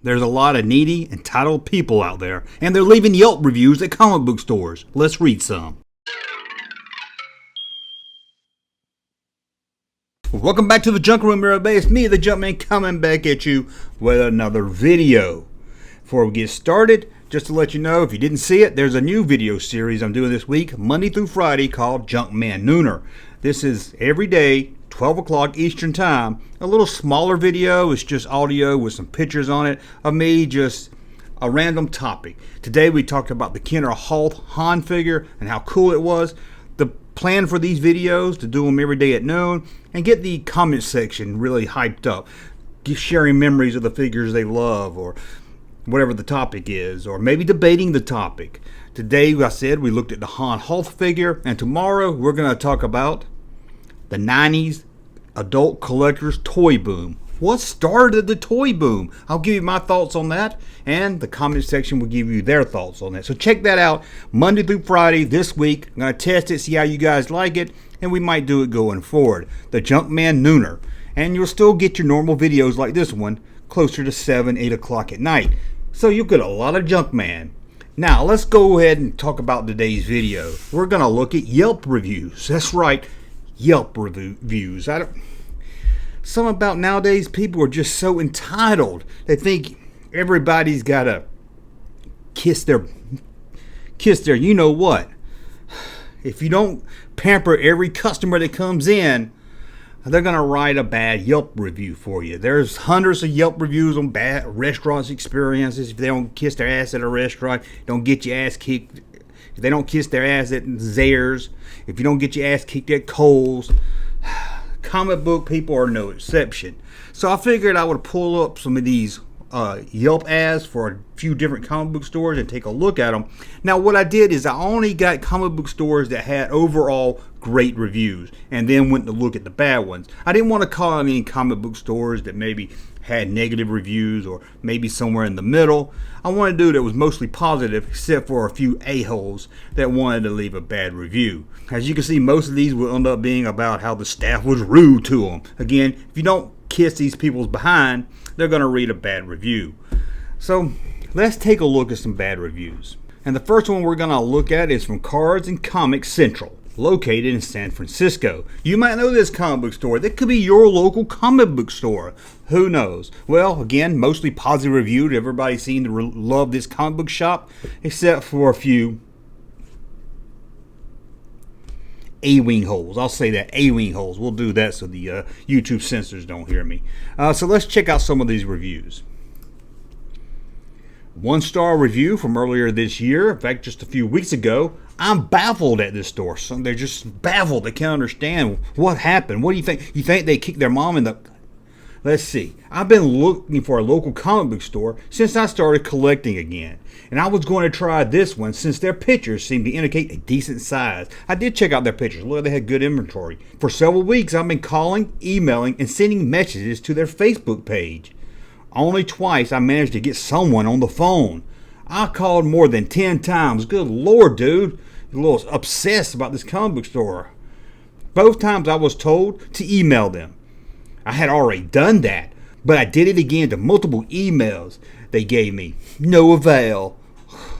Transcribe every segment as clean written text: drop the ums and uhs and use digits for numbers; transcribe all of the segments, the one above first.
There's a lot of needy, entitled people out there, and they're leaving Yelp reviews at comic book stores. Let's read some. Welcome back to the Junk Room, everybody. It's me, the Junkman, coming back at you with another video. Before we get started, just to let you know, if you didn't see it, there's a new video series I'm doing this week, Monday through Friday, called Junkman Nooner. This is every day, 12 o'clock Eastern Time. A little smaller video. It's just audio with some pictures on it of me, just a random topic. Today we talked about the Kenner Hoth Han figure and how cool it was. The plan for these videos to do them every day at noon and get the comment section really hyped up, sharing memories of the figures they love or whatever the topic is, or maybe debating the topic. Today, I said, we looked at the Han Hoth figure, and tomorrow we're going to talk about the 90s adult collectors toy boom. What started the toy boom? I'll give you my thoughts on that, and the comment section will give you their thoughts on that. So check that out Monday through Friday this week. I'm going to test it, see how you guys like it, and we might do it going forward. The Junkman Nooner. And you'll still get your normal videos like this one closer to 7, 8 o'clock at night. So you'll get a lot of Junkman. Now, let's go ahead and talk about today's video. We're going to look at Yelp reviews. That's right, Yelp reviews. Something about nowadays, people are just so entitled. They think everybody's got to kiss their you know what. If you don't pamper every customer that comes in, they're going to write a bad Yelp review for you. There's hundreds of Yelp reviews on bad restaurants experiences. If they don't kiss their ass at a restaurant, don't get your ass kicked. If they don't kiss their ass at Zayre's, if you don't get your ass kicked at Kohl's, comic book people are no exception. So I figured I would pull up some of these Yelp ads for a few different comic book stores and take a look at them. Now what I did is I only got comic book stores that had overall great reviews and then went to look at the bad ones. I didn't want to call out any comic book stores that maybe had negative reviews or maybe somewhere in the middle. I wanted to do that was mostly positive, except for a few a-holes that wanted to leave a bad review. As you can see, most of these will end up being about how the staff was rude to them. Again, if you don't kiss these people's behind, they're going to read a bad review. So let's take a look at some bad reviews. And the first one we're going to look at is from Cards and Comics Central, located in San Francisco. You might know this comic book store. That could be your local comic book store. Who knows? Well, again, mostly positive reviewed. Everybody seemed to love this comic book shop, except for a few A-wing holes. I'll say that, A-wing holes. We'll do that so the YouTube censors don't hear me. So let's check out some of these reviews. 1-star review from earlier this year. In fact, just a few weeks ago. I'm baffled at this store. So they're just baffled. They can't understand what happened. What do you think? You think they kicked their mom in the... Let's see. I've been looking for a local comic book store since I started collecting again. And I was going to try this one since their pictures seem to indicate a decent size. I did check out their pictures. Look, they had good inventory. For several weeks, I've been calling, emailing, and sending messages to their Facebook page. Only twice I managed to get someone on the phone. I called more than 10 times. Good Lord, dude. A little obsessed about this comic book store. Both times I was told to email them. I had already done that, but I did it again to multiple emails they gave me. No avail.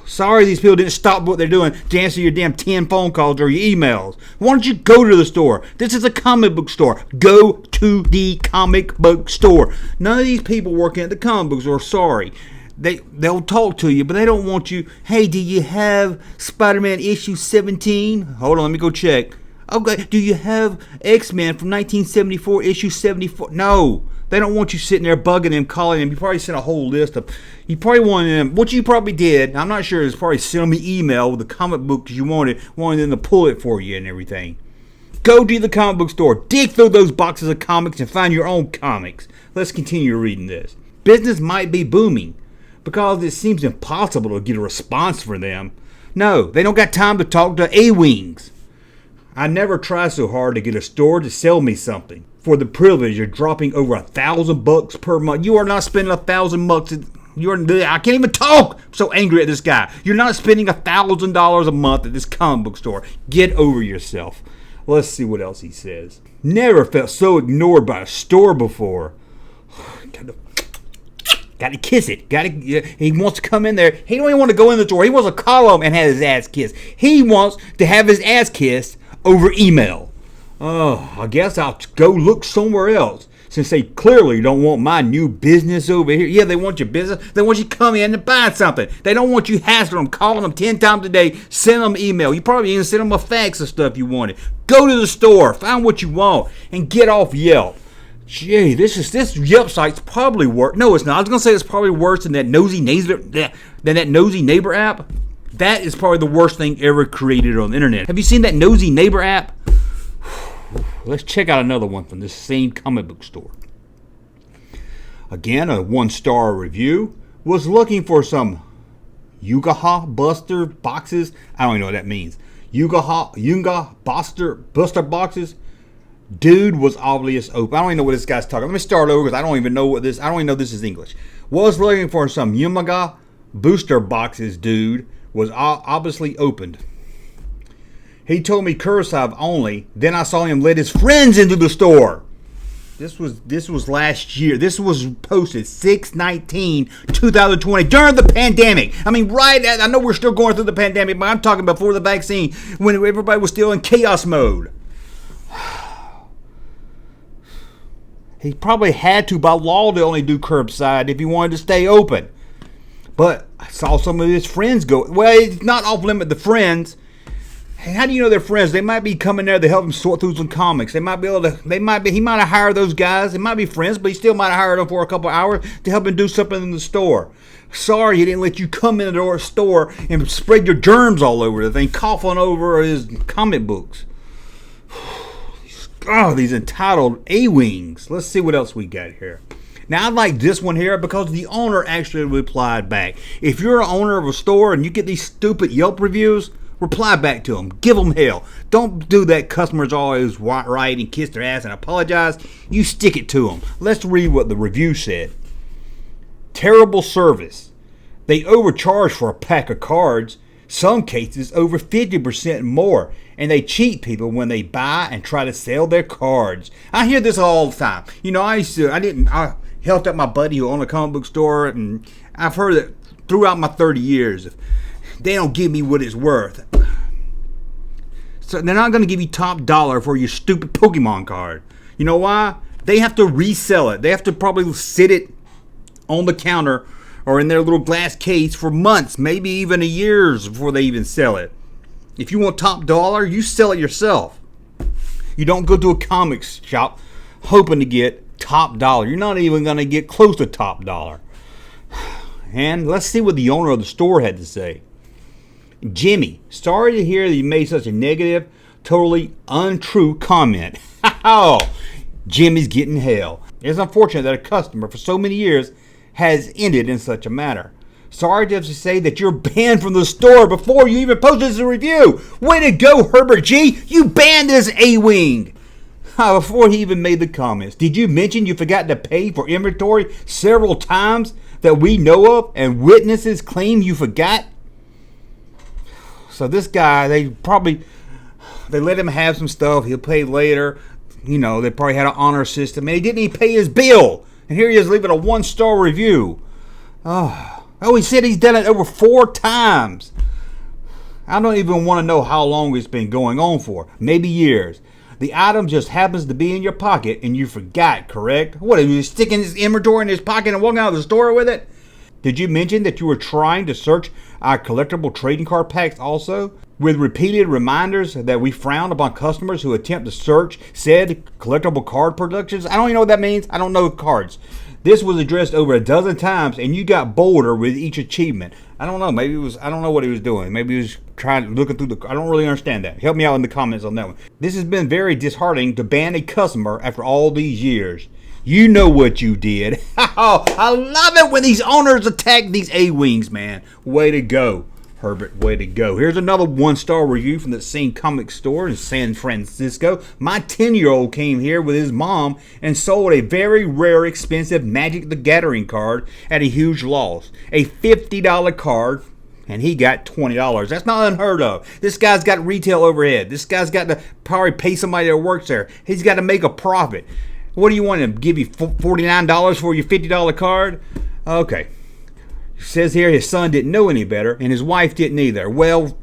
Sorry these people didn't stop what they're doing to answer your damn 10 phone calls or your emails. Why don't you go to the store? This is a comic book store. Go to the comic book store. None of these people working at the comic book store, sorry. They'll talk to you, but they don't want you. Hey, do you have Spider-Man issue 17? Hold on, let me go check. Okay, do you have X-Men from 1974 issue 74? No, they don't want you sitting there bugging them, calling them. You probably sent a whole list of. You probably wanted them. What you probably did, I'm not sure, is probably send them an email with the comic books you wanted them to pull it for you and everything. Go to the comic book store, dig through those boxes of comics and find your own comics. Let's continue reading this. Business might be booming, because it seems impossible to get a response from them. No, they don't got time to talk to A-wings. I never try so hard to get a store to sell me something for the privilege of dropping over $1,000 per month. You are not spending $1,000. I can't even talk. I'm so angry at this guy. You're not spending $1,000 a month at this comic book store. Get over yourself. Let's see what else he says. Never felt so ignored by a store before. Got to kiss it. He wants to come in there. He don't even want to go in the door. He wants to call him and have his ass kissed. He wants to have his ass kissed over email. Oh, I guess I'll go look somewhere else, since they clearly don't want my new business over here. Yeah, they want your business. They want you to come in and buy something. They don't want you hassling them, calling them 10 times a day, send them email. You probably even send them a fax of stuff you wanted. Go to the store, find what you want, and get off Yelp. Gee, this Yelp site's probably worse. No, it's not. I was gonna say it's probably worse than that nosy neighbor app. That is probably the worst thing ever created on the internet. Have you seen that nosy neighbor app? Let's check out another one from this same comic book store. Again, a 1-star review. Was looking for some Yugaha Buster boxes. I don't even know what that means. Yuga Buster boxes. Dude was obvious open. I don't even know what this guy's talking. Let me start over because I don't even know this is English. Was looking for some Yumaga booster boxes. Dude was obviously opened. He told me curbside only. Then I saw him let his friends into the store. This was last year. This was posted 6/19/2020 during the pandemic. I mean, I know we're still going through the pandemic, but I'm talking before the vaccine, when everybody was still in chaos mode. He probably had to, by law, to only do curbside if he wanted to stay open. But I saw some of his friends go. Well, it's not off limit to friends. Hey, how do you know they're friends? They might be coming there to help him sort through some comics. He might have hired those guys. They might be friends, but he still might have hired them for a couple hours to help him do something in the store. Sorry he didn't let you come in the store and spread your germs all over the thing, coughing over his comic books. Oh, these entitled A-Wings. Let's see what else we got here. Now, I like this one here because the owner actually replied back. If you're an owner of a store and you get these stupid Yelp reviews, reply back to them. Give them hell. Don't do that. Customers always write and kiss their ass and apologize. You stick it to them. Let's read what the review said. Terrible service. They overcharge for a pack of cards. Some cases over 50% more. And they cheat people when they buy and try to sell their cards. I hear this all the time. You know, I helped out my buddy who owned a comic book store, and I've heard it throughout my 30 years. If they don't give me what it's worth, so they're not going to give you top dollar for your stupid Pokemon card. You know why? They have to resell it. They have to probably sit it on the counter or in their little glass case for months, maybe even years before they even sell it. If you want top dollar, you sell it yourself. You don't go to a comics shop hoping to get top dollar. You're not even going to get close to top dollar. And let's see what the owner of the store had to say. Jimmy, sorry to hear that you made such a negative, totally untrue comment. Oh, Jimmy's getting hell. It's unfortunate that a customer for so many years has ended in such a manner. Sorry to have to say that you're banned from the store before you even posted this review. Way to go, Herbert G. You banned this A-Wing. Before he even made the comments. Did you mention you forgot to pay for inventory several times that we know of and witnesses claim you forgot? So this guy, they let him have some stuff. He'll pay later. You know, they probably had an honor system. And he didn't even pay his bill. And here he is leaving a 1-star review. Oh, he said he's done it over 4 times. I don't even want to know how long it's been going on for. Maybe years. The item just happens to be in your pocket and you forgot, correct? What, are you sticking his inventory in his pocket and walking out of the store with it? Did you mention that you were trying to search our collectible trading card packs also? With repeated reminders that we frown upon customers who attempt to search said collectible card productions? I don't even know what that means. I don't know cards. This was addressed over a dozen times, and you got bolder with each achievement. I don't know. Maybe it was. I don't know what he was doing. Maybe he was looking through the. I don't really understand that. Help me out in the comments on that one. This has been very disheartening to ban a customer after all these years. You know what you did. Oh, I love it when these owners attack these A-Wings, man. Way to go, Herbert. Way to go. Here's another 1-star review from the same comic store in San Francisco. My 10-year-old came here with his mom and sold a very rare, expensive Magic the Gathering card at a huge loss. A $50 card, and he got $20. That's not unheard of. This guy's got retail overhead. This guy's got to probably pay somebody that works there. He's got to make a profit. What do you want him to give you $49 for your $50 card? Okay. It says here his son didn't know any better and his wife didn't either. Well,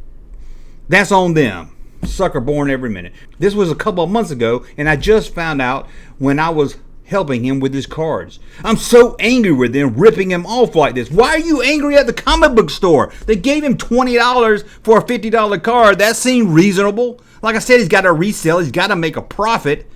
that's on them. Sucker born every minute. This was a couple of months ago, and I just found out when I was helping him with his cards. I'm so angry with them ripping him off like this. Why are you angry at the comic book store? They gave him $20 for a $50 card. That seemed reasonable. Like I said, he's got to resell. He's got to make a profit.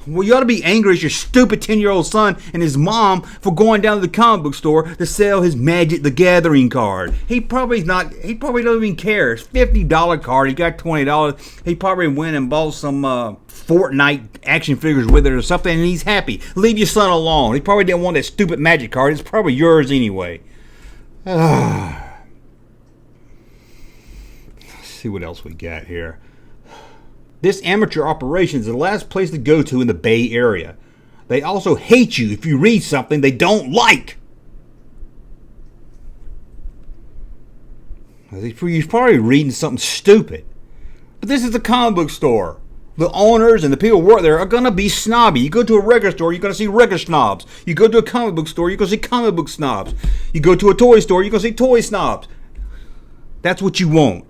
Well, you ought to be angry at your stupid 10-year-old son and his mom for going down to the comic book store to sell his Magic the Gathering card. He probably doesn't even care. It's a $50 card. He got $20. He probably went and bought some Fortnite action figures with it or something, and he's happy. Leave your son alone. He probably didn't want that stupid Magic card. It's probably yours anyway. Let's see what else we got here. This amateur operation is the last place to go to in the Bay Area. They also hate you if you read something they don't like. You're probably reading something stupid. But this is a comic book store. The owners and the people who work there are going to be snobby. You go to a record store, you're going to see record snobs. You go to a comic book store, you're going to see comic book snobs. You go to a toy store, you're going to see toy snobs. That's what you want.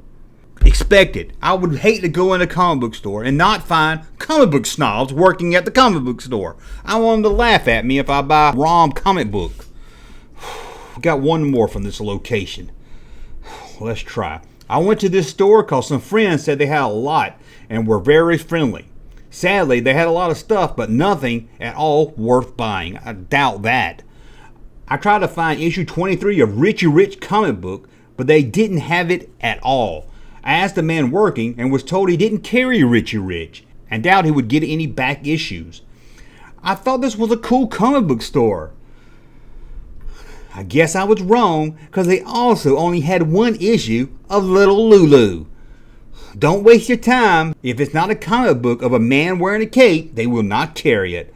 Expected. I would hate to go in a comic book store and not find comic book snobs working at the comic book store. I want them to laugh at me if I buy a ROM comic book. Got one more from this location. Let's try. I went to this store because some friends said they had a lot and were very friendly. Sadly, they had a lot of stuff, but nothing at all worth buying. I doubt that. I tried to find issue 23 of Richie Rich comic book, but they didn't have it at all. I asked the man working and was told he didn't carry Richie Rich and doubt he would get any back issues. I thought this was a cool comic book store. I guess I was wrong because they also only had one issue of Little Lulu. Don't waste your time. If it's not a comic book of a man wearing a cape, they will not carry it.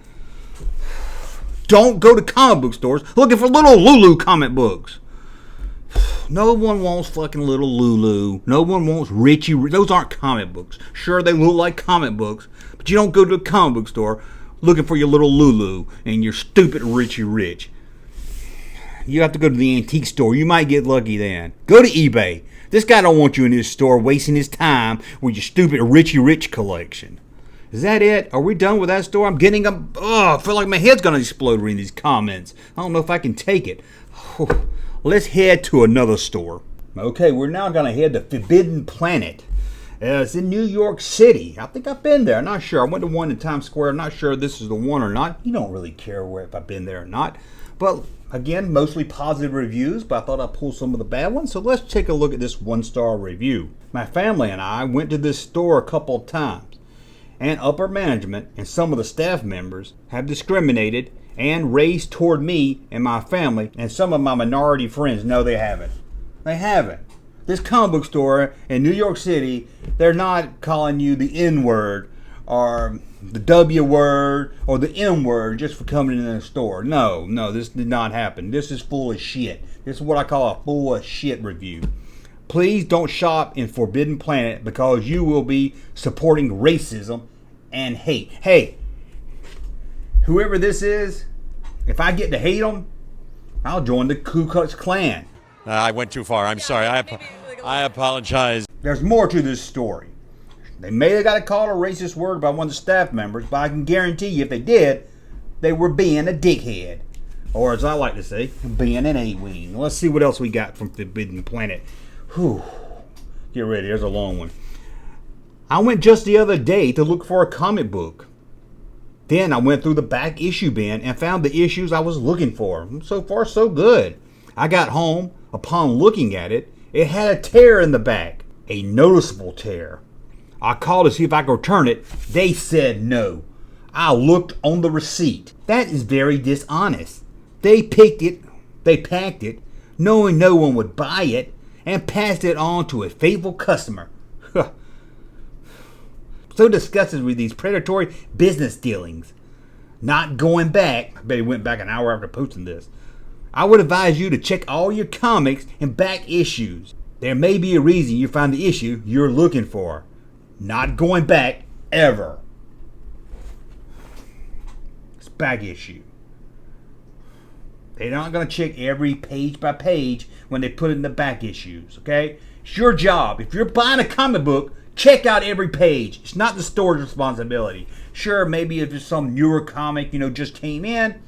Don't go to comic book stores looking for Little Lulu comic books. No one wants fucking Little Lulu. No one wants Richie. Those aren't comic books. Sure, they look like comic books, but you don't go to a comic book store looking for your Little Lulu and your stupid Richie Rich. You have to go to the antique store. You might get lucky then. Go to eBay. This guy don't want you in his store wasting his time with your stupid Richie Rich collection. Is that it? Are we done with that store? I'm getting a... I feel like my head's going to explode reading these comments. I don't know if I can take it. Let's head to another store. Okay, we're now going to head to Forbidden Planet. It's in New York City. I think I've been there. I'm not sure. I went to one in Times Square. I'm not sure if this is the one or not. You don't really care if I've been there or not. But again, mostly positive reviews, but I thought I'd pull some of the bad ones. So let's take a look at this one-star review. My family and I went to this store a couple of times, and upper management and some of the staff members have discriminated and raised toward me and my family and some of my minority friends. No, they haven't. They haven't. This comic book store in New York City, they're not calling you the N-word or the W word or the M word just for coming in the store. No, this did not happen. This is full of shit. This is what I call a full of shit review. Please don't shop in Forbidden Planet because you will be supporting racism and hate. Hey, whoever this is, if I get to hate them, I'll join the Ku Klux Klan. I went too far. I'm sorry. I apologize. There's more to this story. They may have got called a racist word by one of the staff members, but I can guarantee you if they did, they were being a dickhead. Or as I like to say, being an A-wing. Let's see what else we got from Forbidden Planet. Whew. Get ready, there's a long one. I went just the other day to look for a comic book. Then I went through the back issue bin and found the issues I was looking for. So far, so good. I got home. Upon looking at it, it had a tear in the back. A noticeable tear. I called to see if I could return it. They said no. I looked on the receipt. That is very dishonest. They packed it, knowing no one would buy it, and passed it on to a faithful customer. So disgusted with these predatory business dealings. Not going back. I bet he went back an hour after posting this. I would advise you to check all your comics and back issues. There may be a reason you find the issue you're looking for. Not going back ever. It's back issue. They're not going to check every page by page when they put it in the back issues, okay? It's your job. If you're buying a comic book, check out every page. It's not the store's responsibility. Sure, maybe if it's some newer comic, just came in,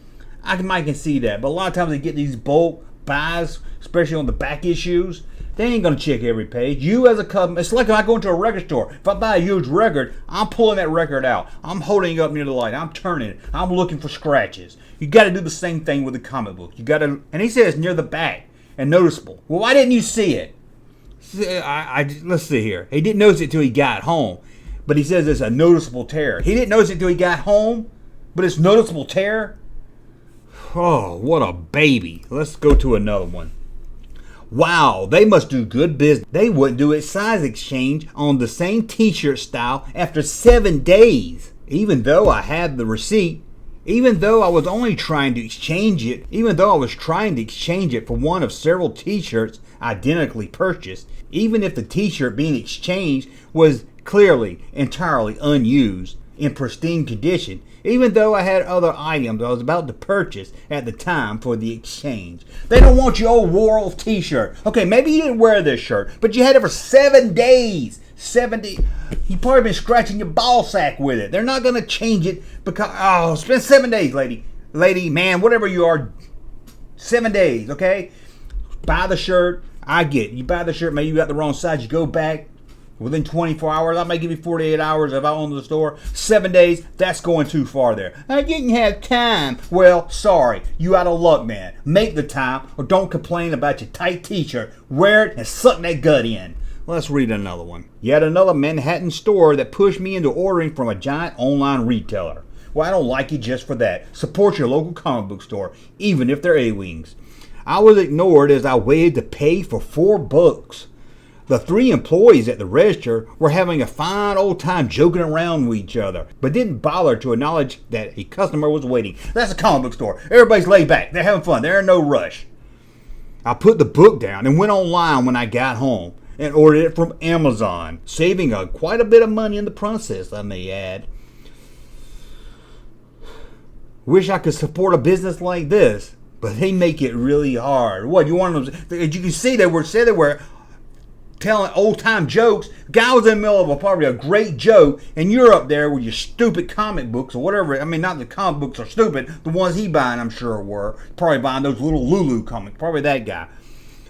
I can see that. But a lot of times they get these bulk buys, especially on the back issues. They ain't going to check every page. You as a customer, it's like if I go into a record store. If I buy a huge record, I'm pulling that record out. I'm holding it up near the light. I'm turning it. I'm looking for scratches. You got to do the same thing with a comic book. You got to, and he says near the back and noticeable. Well, why didn't you see it? Let's see here. He didn't notice it till he got home, but he says it's a noticeable tear. He didn't notice it till he got home, but it's noticeable tear. Oh, what a baby. Let's go to another one. Wow, they must do good business. They wouldn't do a size exchange on the same t-shirt style after 7 days. Even though I had the receipt, even though I was only trying to exchange it, even though I was trying to exchange it for one of several t-shirts identically purchased, even if the t-shirt being exchanged was clearly entirely unused, in pristine condition, even though I had other items I was about to purchase at the time for the exchange. They don't want your old wore-off t-shirt. Okay, maybe you didn't wear this shirt, but you had it for 7 days. 70. You probably been scratching your ball sack with it. They're not going to change it because, it's been 7 days, lady, man, whatever you are. 7 days, okay? Buy the shirt. I get it. You buy the shirt, maybe you got the wrong size. You go back. Within 24 hours, I might give you 48 hours if I own the store. 7 days, that's going too far there. I didn't have time. Well, sorry, you out of luck, man. Make the time or don't complain about your tight t-shirt. Wear it and suck that gut in. Let's read another one. Yet another Manhattan store that pushed me into ordering from a giant online retailer. Well, I don't like you just for that. Support your local comic book store, even if they're A-Wings. I was ignored as I waited to pay for 4 books. The 3 employees at the register were having a fine old time joking around with each other, but didn't bother to acknowledge that a customer was waiting. That's a comic book store. Everybody's laid back. They're having fun. They're in no rush. I put the book down and went online when I got home and ordered it from Amazon, saving quite a bit of money in the process, I may add. Wish I could support a business like this, but they make it really hard. What, you want them? As you can see, they were telling old-time jokes. Guy was in the middle of probably a great joke, and you're up there with your stupid comic books or whatever. I mean, not the comic books are stupid. The ones he buying, I'm sure, were. Probably buying those little Lulu comics. Probably that guy.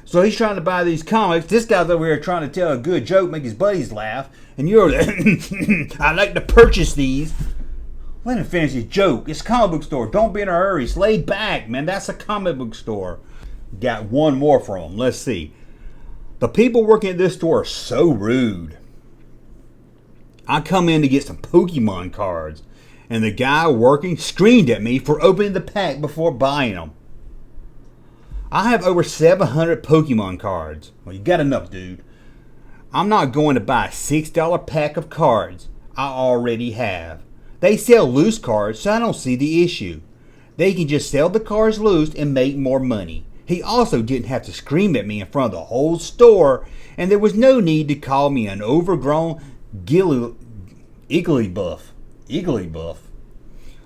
So he's trying to buy these comics. This guy's over here trying to tell a good joke, make his buddies laugh. And you're I'd like to purchase these. Let him finish his joke. It's a comic book store. Don't be in a hurry. It's laid back, man. That's a comic book store. Got one more from him. Let's see. The people working at this store are so rude. I come in to get some Pokemon cards, and the guy working screamed at me for opening the pack before buying them. I have over 700 Pokemon cards. Well, you got enough, dude. I'm not going to buy a $6 pack of cards I already have. They sell loose cards, so I don't see the issue. They can just sell the cards loose and make more money. He also didn't have to scream at me in front of the whole store, and there was no need to call me an overgrown Iggly buff.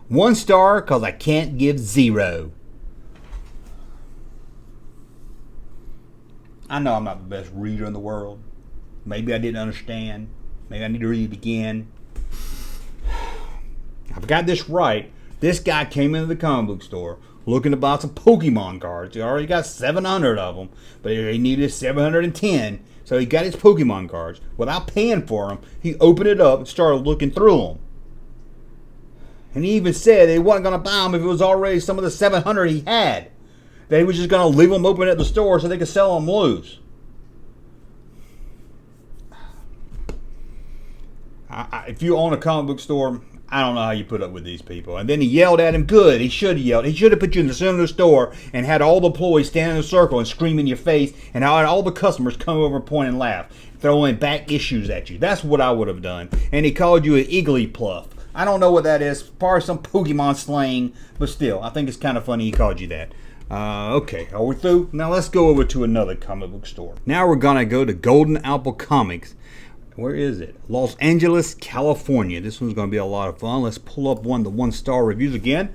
1 star because I can't give 0. I know I'm not the best reader in the world. Maybe I didn't understand. Maybe I need to read it again. I've got this right. This guy came into the comic book store looking to buy some Pokemon cards. He already got 700 of them, but he needed 710, so he got his Pokemon cards. Without paying for them, he opened it up and started looking through them. And he even said he wasn't going to buy them if it was already some of the 700 he had. That he was just going to leave them open at the store so they could sell them loose. If you own a comic book store, I don't know how you put up with these people. And then he yelled at him. Good. He should have yelled. He should have put you in the center of the store and had all the employees stand in a circle and scream in your face, and had all the customers come over and point and laugh, throwing back issues at you. That's what I would have done. And he called you an Igglypuff. I don't know what that is. Probably some Pokemon slang, but still, I think it's kind of funny he called you that. Okay, are we through? Now let's go over to another comic book store. Now we're going to go to Golden Apple Comics. Where is it? Los Angeles, California. This one's going to be a lot of fun. Let's pull up the 1-star reviews again.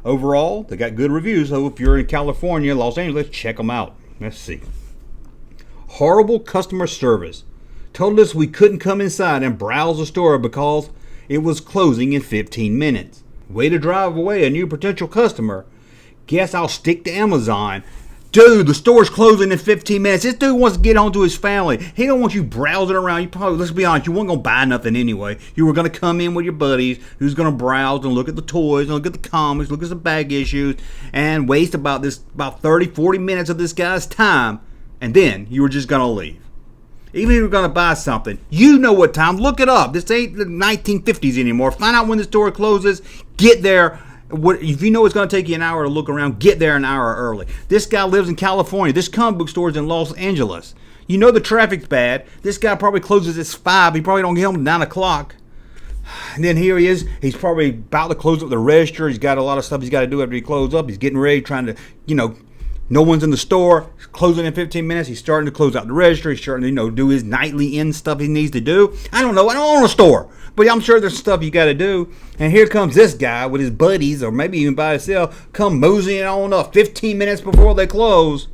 Overall, they got good reviews, so if you're in California, Los Angeles, check them out. Let's see. Horrible customer service. Told us we couldn't come inside and browse the store because it was closing in 15 minutes. Way to drive away a new potential customer. Guess I'll stick to Amazon. Dude, the store's closing in 15 minutes. This dude wants to get home to his family. He don't want you browsing around. You probably, let's be honest, you weren't going to buy nothing anyway. You were going to come in with your buddies who's going to browse and look at the toys and look at the comics, look at some bag issues, and waste about 30, 40 minutes of this guy's time. And then you were just going to leave. Even if you're going to buy something, you know what time. Look it up. This ain't the 1950s anymore. Find out when the store closes. Get there. If you know it's going to take you an hour to look around, get there an hour early. This guy lives in California. This comic book store is in Los Angeles. You know the traffic's bad. This guy probably closes at 5. He probably don't get home at 9 o'clock. And then here he is. He's probably about to close up the register. He's got a lot of stuff he's got to do after he closes up. He's getting ready, trying to, no one's in the store. He's closing in 15 minutes. He's starting to close out the register. He's starting to, do his nightly end stuff he needs to do. I don't know. I don't own a store. But I'm sure there's stuff you got to do. And here comes this guy with his buddies, or maybe even by himself, come moseying on up 15 minutes before they close.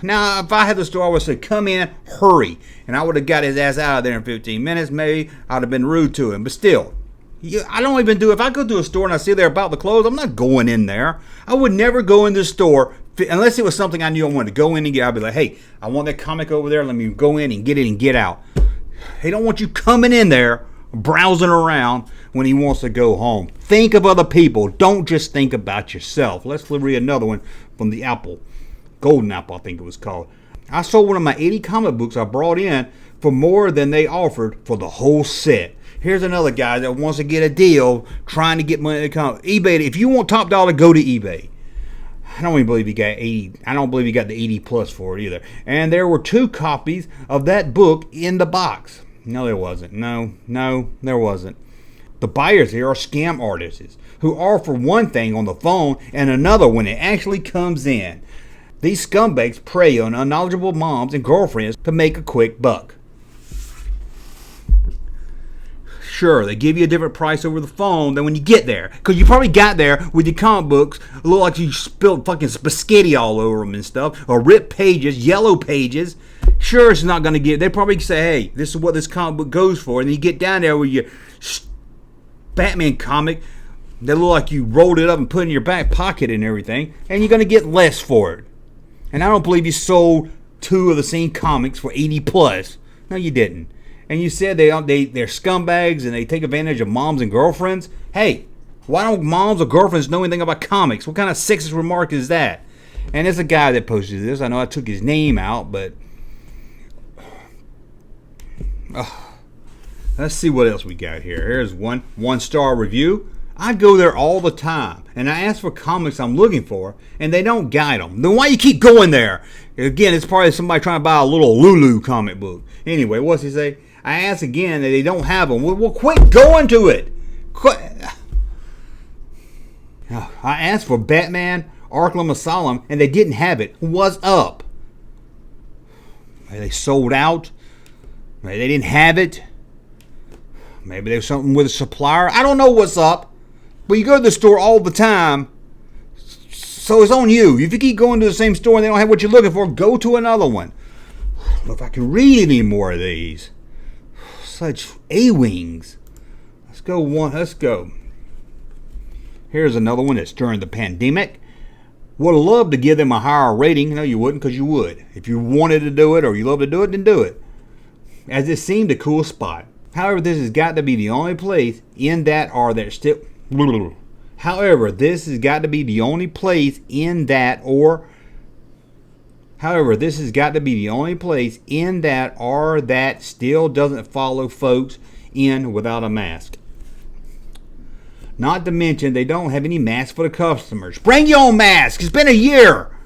Now, if I had the store, I would say, come in, hurry. And I would have got his ass out of there in 15 minutes. Maybe I'd have been rude to him. But still, I don't even do, if I go to a store and I see they're about to close, I'm not going in there. I would never go in the store unless it was something I knew I wanted to go in and get. I'd be like, hey, I want that comic over there. Let me go in and get it and get out. He don't want you coming in there, browsing around when he wants to go home. Think of other people. Don't just think about yourself. Let's read another one from the Apple. Golden Apple, I think it was called. I sold one of my 80 comic books I brought in for more than they offered for the whole set. Here's another guy that wants to get a deal, trying to get money to come. eBay, if you want top dollar, go to eBay. I don't even believe he got 80. I don't believe he got the 80 plus for it either. And there were 2 copies of that book in the box. No, there wasn't. No, there wasn't. The buyers here are scam artists who offer one thing on the phone and another when it actually comes in. These scumbags prey on unknowledgeable moms and girlfriends to make a quick buck. Sure, they give you a different price over the phone than when you get there. Because you probably got there with your comic books, look like you spilled fucking spaghetti all over them and stuff, or ripped pages, yellow pages. Sure, it's not going to get, they probably say, hey, this is what this comic book goes for. And then you get down there with your Batman comic that look like you rolled it up and put it in your back pocket and everything, and you're going to get less for it. And I don't believe you sold 2 of the same comics for 80 plus. No, you didn't. And you said they're scumbags and they take advantage of moms and girlfriends. Hey, why don't moms or girlfriends know anything about comics? What kind of sexist remark is that? And there's a guy that posted this. I know I took his name out, but let's see what else we got here. Here's one star review. I go there all the time, and I ask for comics I'm looking for, and they don't guide them. Then why you keep going there? Again, it's probably somebody trying to buy a little Lulu comic book. Anyway, what's he say? I ask again, and they don't have them. Well, quit going to it. Quit. I asked for Batman Arkham Asylum, and they didn't have it. What's up? Maybe they sold out. Maybe they didn't have it. Maybe there's something with a supplier. I don't know what's up. But you go to the store all the time, so it's on you. If you keep going to the same store and they don't have what you're looking for, go to another one. I don't know if I can read any more of these. Such A-wings. Let's go. Here's another one that's during the pandemic. Would have loved to give them a higher rating. No, you wouldn't, because you would. If you wanted to do it or you love to do it, then do it. As it seemed a cool spot. However, this has got to be the only place in that or that still... However, this has got to be the only place in that or that still doesn't follow folks in without a mask. Not to mention they don't have any masks for the customers. Bring your own mask. It's been a year.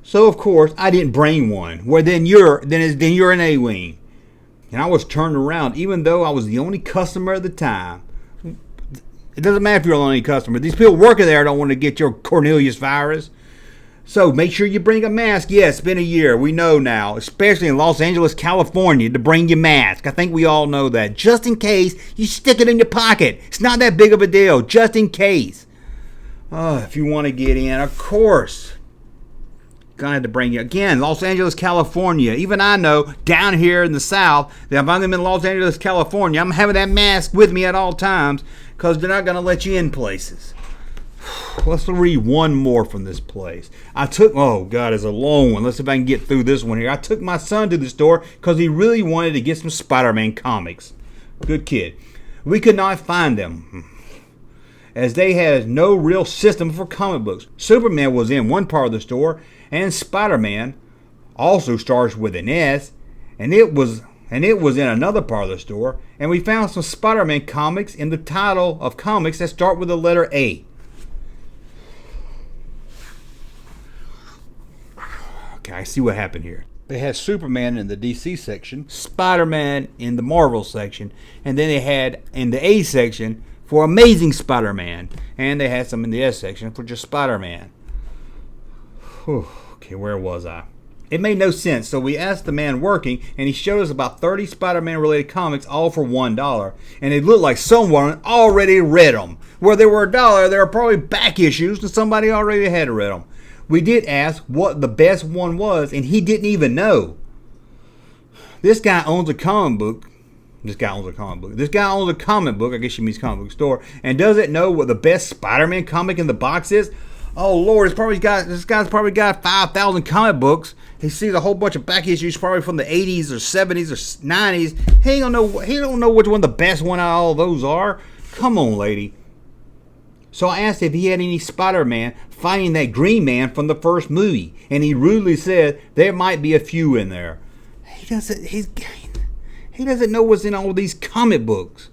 So of course I didn't bring one. Well, then you're an A-wing. And I was turned around even though I was the only customer at the time. It doesn't matter if you're the only customer. These people working there don't want to get your Cornelius virus. So make sure you bring a mask. Yes, it's been a year. We know now, especially in Los Angeles, California, to bring your mask. I think we all know that. Just in case, you stick it in your pocket. It's not that big of a deal. Just in case. If you want to get in, of course. Gonna have to bring you again, Los Angeles, California. Even I know down here in the South that if I'm in Los Angeles, California, I'm having that mask with me at all times because they're not gonna let you in places. Let's read one more from this place. Oh God, it's a long one. Let's see if I can get through this one here. I took my son to the store because he really wanted to get some Spider-Man comics. Good kid. We could not find them, as they had no real system for comic books. Superman was in one part of the store, and Spider-Man, also starts with an S, and it was in another part of the store, and we found some Spider-Man comics in the title of comics that start with the letter A. Okay, I see what happened here. They had Superman in the DC section, Spider-Man in the Marvel section, and then they had in the A section for Amazing Spider-Man, and they had some in the S section for just Spider-Man. Okay, where was I? It made no sense, so we asked the man working, and he showed us about 30 Spider-Man related comics, all for $1, and it looked like someone already read them. Where they were $1, they were probably back issues, and somebody already had read them. We did ask what the best one was, and he didn't even know. This guy owns a comic book. This guy owns a comic book, I guess she means comic book store, and doesn't know what the best Spider-Man comic in the box is. Oh Lord, this guy's probably got 5,000 comic books. He sees a whole bunch of back issues, probably from the 80s or 70s or 90s. He don't know which one the best one out of all those are. Come on, lady. So I asked if he had any Spider-Man finding that Green Man from the first movie, and he rudely said there might be a few in there. He doesn't know what's in all these comic books.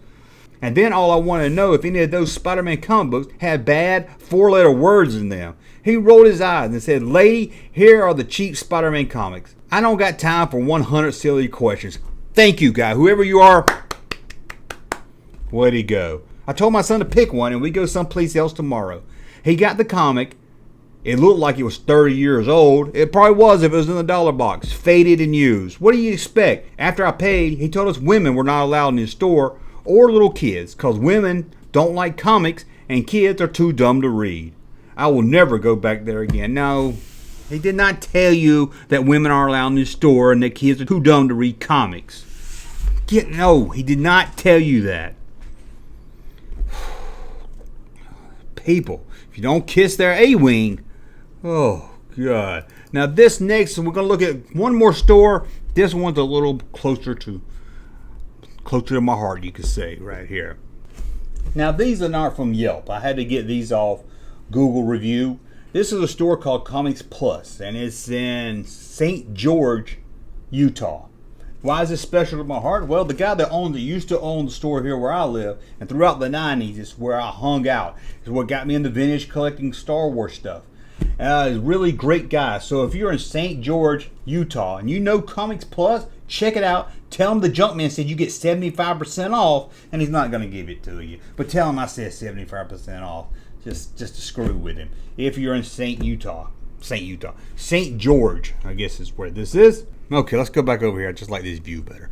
And then all I want to know if any of those Spider-Man comic books had bad 4-letter words in them. He rolled his eyes and said, "Lady, here are the cheap Spider-Man comics. I don't got time for 100 silly questions. Thank you, guy. Whoever you are, where'd he go?" I told my son to pick one and we go someplace else tomorrow. He got the comic. It looked like it was 30 years old. It probably was if it was in the dollar box, faded and used. What do you expect? After I paid, he told us women were not allowed in his store, or little kids, because women don't like comics and kids are too dumb to read. I will never go back there again. No, he did not tell you that women are allowed in his store and that kids are too dumb to read comics. No, he did not tell you that. People, if you don't kiss their A-wing, oh God. Now this next, we're going to look at one more store. This one's a little closer to my heart, you could say, right here. Now these are not from Yelp. I had to get these off Google review. This is a store called Comics Plus, and it's in St. George, Utah. Why is it special to my heart? Well, the guy that owned it used to own the store here where I live, and throughout the 90s, it's where I hung out. It's what got me into vintage collecting Star Wars stuff. He's a really great guy. So if you're in St. George, Utah, and you know Comics Plus, check it out. Tell him the Junkman said you get 75% off, and he's not going to give it to you. But tell him I said 75% off, just to screw with him. If you're in St. George, I guess is where this is. Okay, let's go back over here. I just like this view better.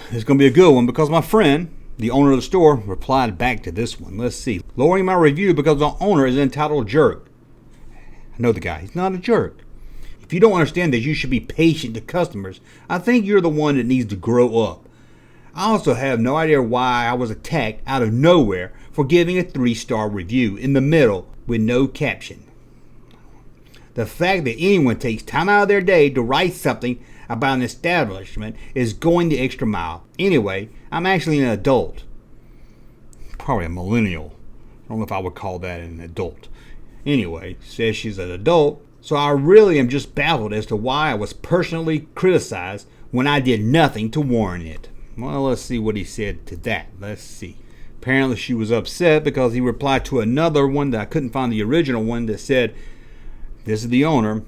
This is going to be a good one because my friend, the owner of the store, replied back to this one. Let's see. Lowering my review because the owner is an entitled jerk. I know the guy. He's not a jerk. If you don't understand that you should be patient to customers, I think you're the one that needs to grow up. I also have no idea why I was attacked out of nowhere for giving a 3-star review in the middle with no caption. The fact that anyone takes time out of their day to write something about an establishment is going the extra mile. Anyway, I'm actually an adult. Probably a millennial. I don't know if I would call that an adult. Anyway, says she's an adult, so I really am just baffled as to why I was personally criticized when I did nothing to warrant it. Well, let's see what he said to that. Let's see. Apparently she was upset because he replied to another one that I couldn't find the original one that said, this is the owner.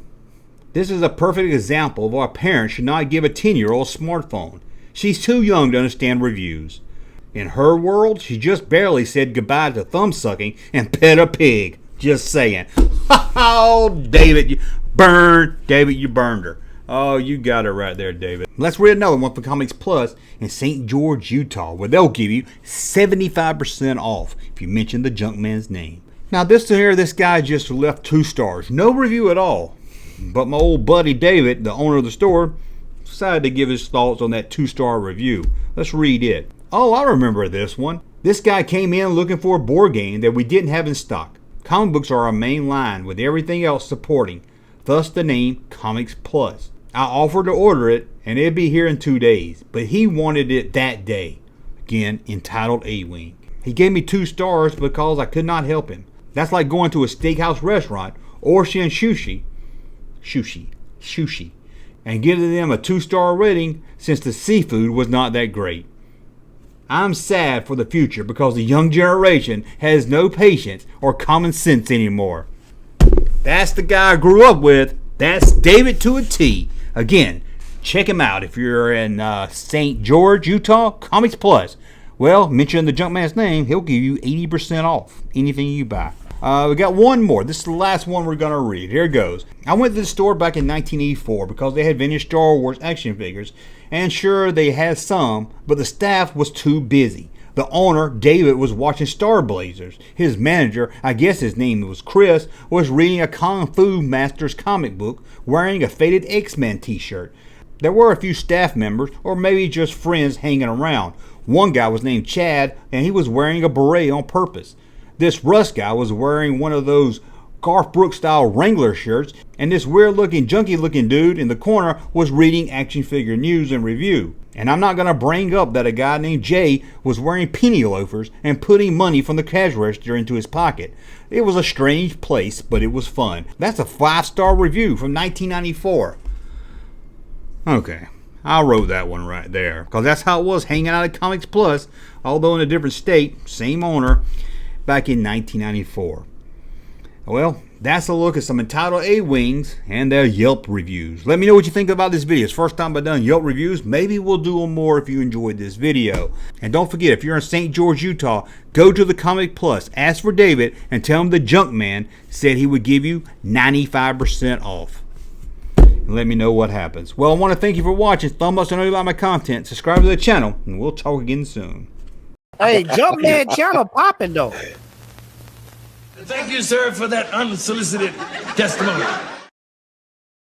This is a perfect example of why parents should not give a 10-year-old a smartphone. She's too young to understand reviews. In her world, she just barely said goodbye to thumb sucking and pet a pig. Just saying. Oh, David, you burned her. Oh, you got it right there, David. Let's read another one from Comics Plus in St. George, Utah, where they'll give you 75% off if you mention the Junkman's name. Now this guy just left 2 stars. No review at all. But my old buddy David, the owner of the store, decided to give his thoughts on that 2-star review. Let's read it. Oh, I remember this one. This guy came in looking for a board game that we didn't have in stock. Comic books are our main line with everything else supporting. Thus the name Comics Plus. I offered to order it and it'd be here in 2 days. But he wanted it that day. Again, entitled A-Wing. He gave me 2 stars because I could not help him. That's like going to a steakhouse restaurant, Ocean Sushi, and giving them a 2-star rating since the seafood was not that great. I'm sad for the future because the young generation has no patience or common sense anymore. That's the guy I grew up with. That's David to a T. Again, check him out if you're in St. George, Utah. Comics Plus. Well, mention the Junkman's name, he'll give you 80% off anything you buy. We got one more. This is the last one we're going to read. Here it goes. I went to the store back in 1984 because they had vintage Star Wars action figures. And sure, they had some, but the staff was too busy. The owner, David, was watching Star Blazers. His manager, I guess his name was Chris, was reading a Kung Fu Master's comic book wearing a faded X-Men t-shirt. There were a few staff members, or maybe just friends hanging around. One guy was named Chad, and he was wearing a beret on purpose. This Russ guy was wearing one of those Garth Brooks style Wrangler shirts, and this weird looking junky looking dude in the corner was reading action figure news and review. And I'm not going to bring up that a guy named Jay was wearing penny loafers and putting money from the cash register into his pocket. It was a strange place, but it was fun. That's a 5-star review from 1994. Okay, I wrote that one right there because that's how it was hanging out at Comics Plus, although in a different state, same owner, back in 1994. Well, that's a look at some entitled A-Wings and their Yelp reviews. Let me know what you think about this video. It's the first time I've done Yelp reviews. Maybe we'll do them more if you enjoyed this video. And don't forget, if you're in St. George, Utah, go to the Comic Plus, ask for David, and tell him the Junkman said he would give you 95% off. And let me know what happens. Well, I want to thank you for watching. Thumb up so you know you like my content. Subscribe to the channel, and we'll talk again soon. Hey, Junkman channel popping though. Thank you, sir, for that unsolicited testimony.